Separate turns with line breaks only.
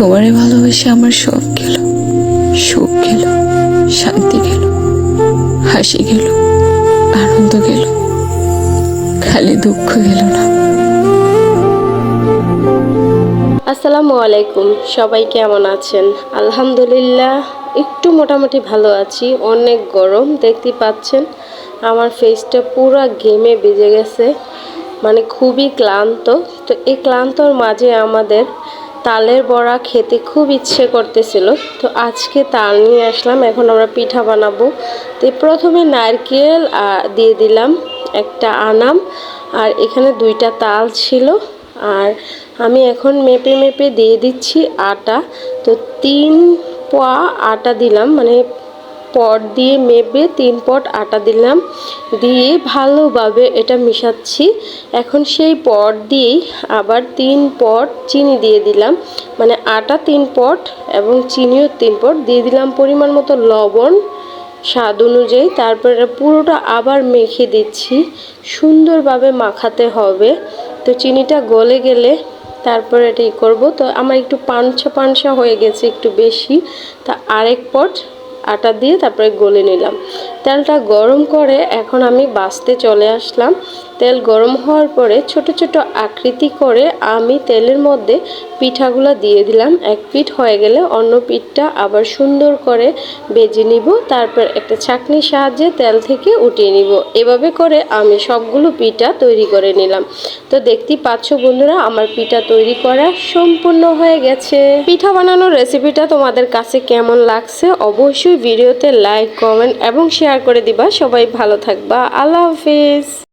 তোমারে ভালোবেসে আমার সব গেল, সুখ গেল, শান্তি গেল, হাসি গেল, আনন্দ গেল, খালি দুঃখ গেল না।
আসসালামু আলাইকুম, সবাই কেমন আছেন? আলহামদুলিল্লাহ একটু মোটামুটি ভালো আছি। অনেক গরম, দেখতে পাচ্ছেন আমার ফেসটা পুরো ঘেমে ভিজে গেছে, মানে খুবই ক্লান্ত। তো এই ক্লান্তর মাঝে আমাদের তালের বড়া খেতে খুব ইচ্ছে করতেছিল, তো আজকে তাল নিয়ে আসলাম। এখন আমরা পিঠা বানাবো। তো প্রথমে নারকেল দিয়ে দিলাম, একটা আনাম, আর এখানে 2টা তাল ছিল। আর আমি এখন মেপে মেপে দিয়ে দিচ্ছি আটা। তো 3 পোয়া আটা দিলাম, মানে পট দিয়ে মেপে 3 পট আটা দিলাম, দিয়ে ভালোভাবে এটা মিশাচ্ছি। এখন সেই পট দিয়েই আবার 3 পট চিনি দিয়ে দিলাম, মানে আটা 3 পট এবং চিনিও 3 পট দিয়ে দিলাম। পরিমাণ মতো লবণ স্বাদ অনুযায়ী। তারপরে পুরোটা আবার মেখে দিচ্ছি, সুন্দরভাবে মাখাতে হবে। তো চিনিটা গলে গেলে তারপরে এটাই করব। তো আমার একটু পানসা পানসা হয়ে গেছে, একটু বেশি। তা আরেক পট আটা দিয়ে তারপরে গলে নিলাম। তেলটা গরম করে এখন আমি বাছতে চলে আসলাম। তেল গরম হওয়ার পরে ছোট ছোট আকৃতি করে আমি তেলের মধ্যে পিঠাগুলো দিয়ে দিলাম। এক পিঠ হয়ে গেলে অন্য পিঠটা আবার সুন্দর করে ভেজে নিব, তারপর একটা ছাঁকনির সাহায্যে তেল থেকে উঠিয়ে নিব। এভাবে করে আমি সবগুলো পিঠা তৈরি করে নিলাম। তো দেখতেই পাচ্ছ বন্ধুরা, আমার পিঠা তৈরি করা সম্পূর্ণ হয়ে গেছে। পিঠা বানানোর রেসিপিটা তোমাদের কাছে কেমন লাগছে অবশ্যই ভিডিওতে লাইক, কমেন্ট এবং শেয়ার করে দিবা। সবাই ভালো থাকবা। আল্লাহ হাফিজ।